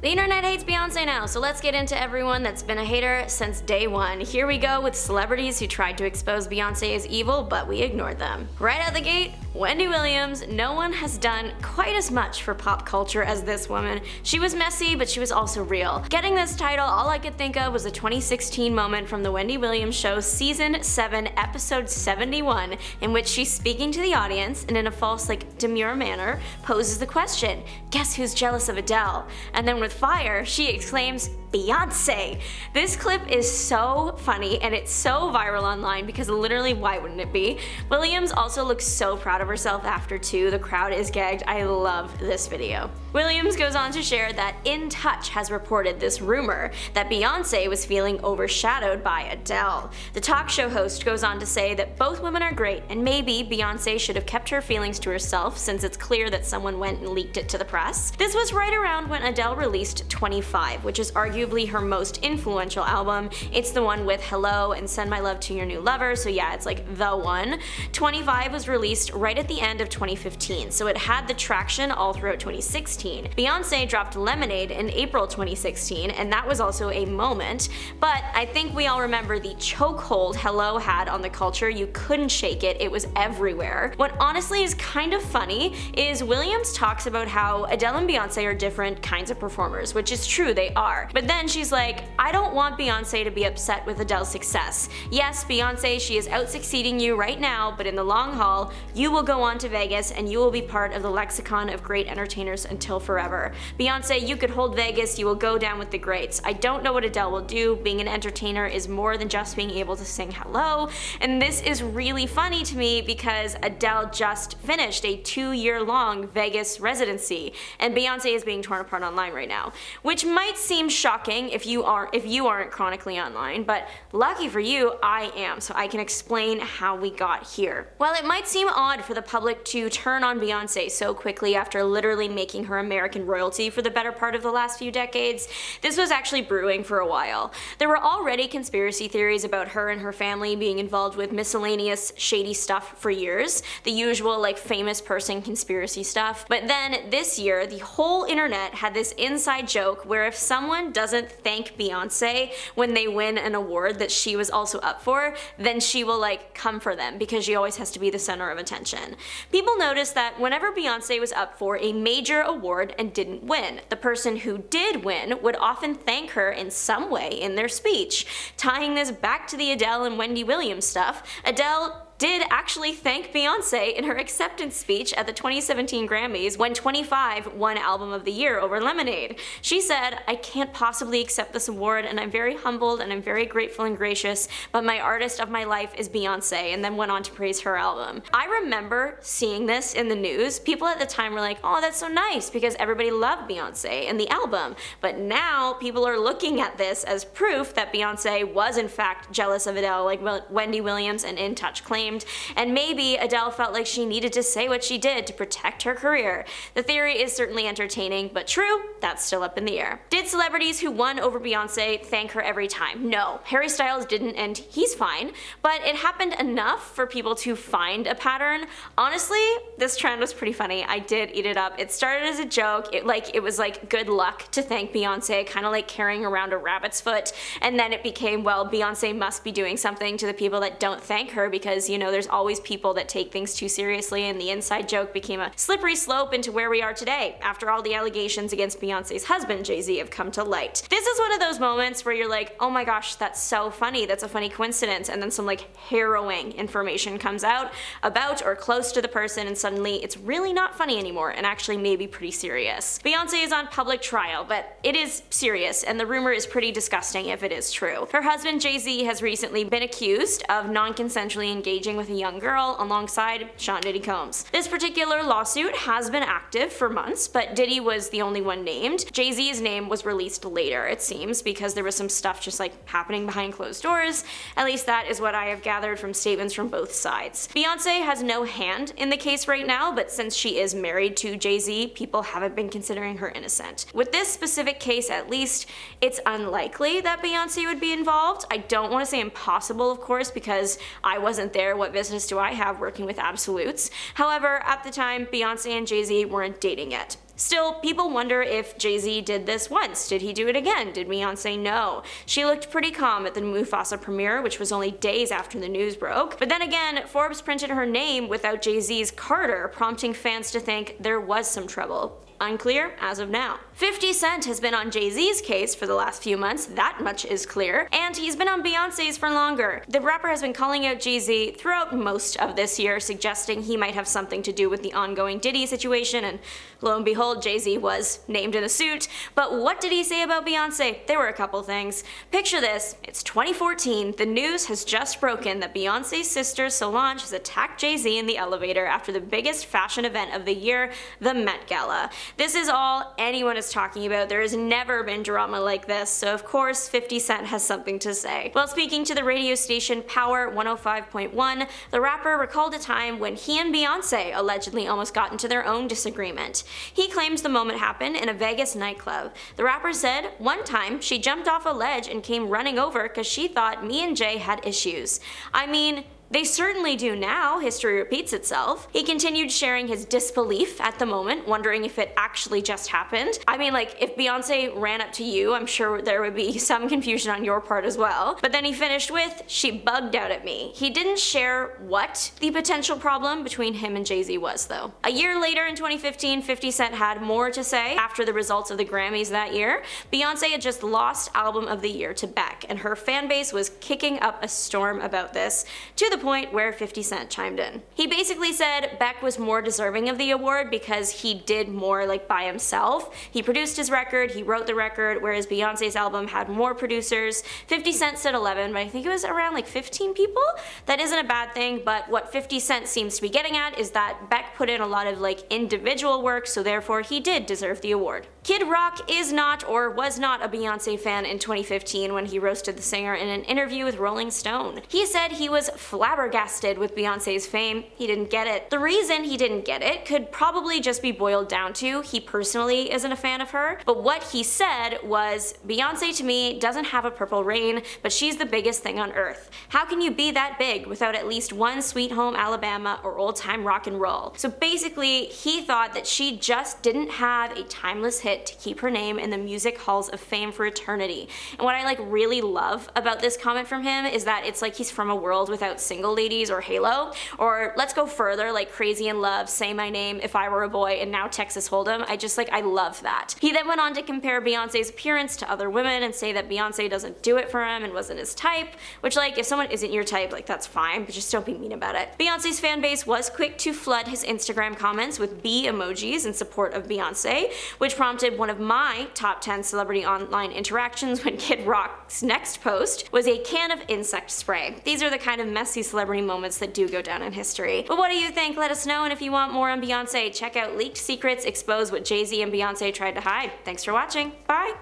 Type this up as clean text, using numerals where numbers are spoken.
The internet hates Beyonce now, so let's get into everyone that's been a hater since day one. Here we go with celebrities who tried to expose Beyonce as evil, but we ignored them. Right out the gate, Wendy Williams. No one has done quite as much for pop culture as this woman. She was messy, but she was also real. Getting this title, all I could think of was a 2016 moment from the Wendy Williams show Season 7, Episode 71, in which she's speaking to the audience and in a false, demure manner, poses the question, guess who's jealous of Adele? And then with fire, she exclaims, Beyonce! This clip is so funny and it's so viral online because literally why wouldn't it be? Williams also looks so proud of herself after too. The crowd is gagged. I love this video. Williams goes on to share that In Touch has reported this rumor that Beyonce was feeling overshadowed by Adele. The talk show host goes on to say that both women are great and maybe Beyonce should have kept her feelings to herself since it's clear that someone went and leaked it to the press. This was right around when Adele released 25, which is arguably her most influential album. It's the one with Hello and Send My Love to Your New Lover, so yeah, it's like the one. 25 was released right at the end of 2015, so it had the traction all throughout 2016. Beyonce dropped Lemonade in April 2016, and that was also a moment, but I think we all remember the chokehold Hello had on the culture. You couldn't shake it, it was everywhere. What honestly is kind of funny is Williams talks about how Adele and Beyonce are different kinds of performers, which is true, they are. But then she's like, I don't want Beyonce to be upset with Adele's success. Yes, Beyonce, she is out succeeding you right now, but in the long haul, you will go on to Vegas and you will be part of the lexicon of great entertainers until forever. Beyonce, you could hold Vegas, you will go down with the greats. I don't know what Adele will do. Being an entertainer is more than just being able to sing Hello. And this is really funny to me because Adele just finished a 2-year-long Vegas residency, and Beyonce is being torn apart online right now, which might seem shocking if you aren't chronically online, but lucky for you, I am, so I can explain how we got here. While it might seem odd for the public to turn on Beyonce so quickly after literally making her American royalty for the better part of the last few decades, this was actually brewing for a while. There were already conspiracy theories about her and her family being involved with miscellaneous shady stuff for years, the usual famous person conspiracy stuff, but then this year the whole internet had this inside joke where if someone doesn't thank Beyonce when they win an award that she was also up for, then she will come for them because she always has to be the center of attention. People noticed that whenever Beyonce was up for a major award and didn't win, the person who did win would often thank her in some way in their speech. Tying this back to the Adele and Wendy Williams stuff, Adele did actually thank Beyonce in her acceptance speech at the 2017 Grammys when 25 won Album of the Year over Lemonade. She said, I can't possibly accept this award and I'm very humbled and I'm very grateful and gracious, but my artist of my life is Beyonce, and then went on to praise her album. I remember seeing this in the news. People at the time were like, oh, that's so nice because everybody loved Beyonce and the album. But now people are looking at this as proof that Beyonce was in fact jealous of Adele, like Wendy Williams and In Touch claimed. And maybe Adele felt like she needed to say what she did to protect her career. The theory is certainly entertaining, but true, that's still up in the air. Did celebrities who won over Beyonce thank her every time? No. Harry Styles didn't, and he's fine, but it happened enough for people to find a pattern. Honestly, this trend was pretty funny. I did eat it up. It started as a joke. It was good luck to thank Beyonce, kind of like carrying around a rabbit's foot, and then it became, well, Beyonce must be doing something to the people that don't thank her because, there's always people that take things too seriously, and the inside joke became a slippery slope into where we are today, after all the allegations against Beyonce's husband, Jay-Z, have come to light. This is one of those moments where you're like, oh my gosh, that's so funny, that's a funny coincidence, and then some harrowing information comes out about or close to the person, and suddenly it's really not funny anymore, and actually maybe pretty serious. Beyonce is on public trial, but it is serious, and the rumor is pretty disgusting if it is true. Her husband, Jay-Z, has recently been accused of non-consensually engaging with a young girl alongside Sean Diddy Combs. This particular lawsuit has been active for months, but Diddy was the only one named. Jay-Z's name was released later, it seems, because there was some stuff just happening behind closed doors. At least that is what I have gathered from statements from both sides. Beyonce has no hand in the case right now, but since she is married to Jay-Z, people haven't been considering her innocent. With this specific case at least, it's unlikely that Beyonce would be involved. I don't want to say impossible, of course, because I wasn't there what business do I have working with absolutes? However, at the time, Beyonce and Jay-Z weren't dating yet. Still, people wonder if Jay-Z did this once. Did he do it again? Did Beyonce know? She looked pretty calm at the Mufasa premiere, which was only days after the news broke. But then again, Forbes printed her name without Jay-Z's Carter, prompting fans to think there was some trouble. Unclear as of now. 50 Cent has been on Jay-Z's case for the last few months, that much is clear, and he's been on Beyonce's for longer. The rapper has been calling out Jay-Z throughout most of this year, suggesting he might have something to do with the ongoing Diddy situation, and lo and behold, Jay-Z was named in a suit. But what did he say about Beyonce? There were a couple things. Picture this, it's 2014, the news has just broken that Beyonce's sister Solange has attacked Jay-Z in the elevator after the biggest fashion event of the year, the Met Gala. This is all anyone is talking about. There has never been drama like this, so of course 50 Cent has something to say. While speaking to the radio station Power 105.1, the rapper recalled a time when he and Beyonce allegedly almost got into their own disagreement. He claims the moment happened in a Vegas nightclub. The rapper said, "One time, she jumped off a ledge and came running over because she thought me and Jay had issues. I mean, they certainly do now, history repeats itself." He continued sharing his disbelief at the moment, wondering if it actually just happened. I mean, like, if Beyonce ran up to you, I'm sure there would be some confusion on your part as well. But then he finished with, "She bugged out at me." He didn't share what the potential problem between him and Jay-Z was, though. A year later in 2015, 50 Cent had more to say after the results of the Grammys that year. Beyonce had just lost Album of the Year to Beck, and her fan base was kicking up a storm about this, to the point where 50 Cent chimed in. He basically said Beck was more deserving of the award because he did more like by himself. He produced his record, he wrote the record, whereas Beyonce's album had more producers. 50 Cent said 11, but I think it was around like 15 people. That isn't a bad thing, but what 50 Cent seems to be getting at is that Beck put in a lot of like individual work, so therefore he did deserve the award. Kid Rock is not or was not a Beyonce fan in 2015 when he roasted the singer in an interview with Rolling Stone. He said he was flabbergasted with Beyonce's fame. He didn't get it. The reason he didn't get it could probably just be boiled down to he personally isn't a fan of her, but what he said was, "Beyonce to me doesn't have a Purple Rain, but she's the biggest thing on earth. How can you be that big without at least one Sweet Home Alabama or Old Time Rock and Roll?" So basically, he thought that she just didn't have a timeless hit to keep her name in the music halls of fame for eternity. And what I like really love about this comment from him is that it's like he's from a world without Single Ladies or Halo, or let's go further, like Crazy in Love, Say My Name, If I Were a Boy, and now Texas Hold'em. I love that. He then went on to compare Beyonce's appearance to other women and say that Beyonce doesn't do it for him and wasn't his type, which like if someone isn't your type, like that's fine, but just don't be mean about it. Beyonce's fan base was quick to flood his Instagram comments with bee emojis in support of Beyonce, which prompted one of my top 10 celebrity online interactions when Kid Rock's next post was a can of insect spray. These are the kind of messy celebrity moments that do go down in history. But what do you think? Let us know, and if you want more on Beyonce, check out Leaked Secrets Expose What Jay-Z and Beyonce Tried to Hide. Thanks for watching. Bye!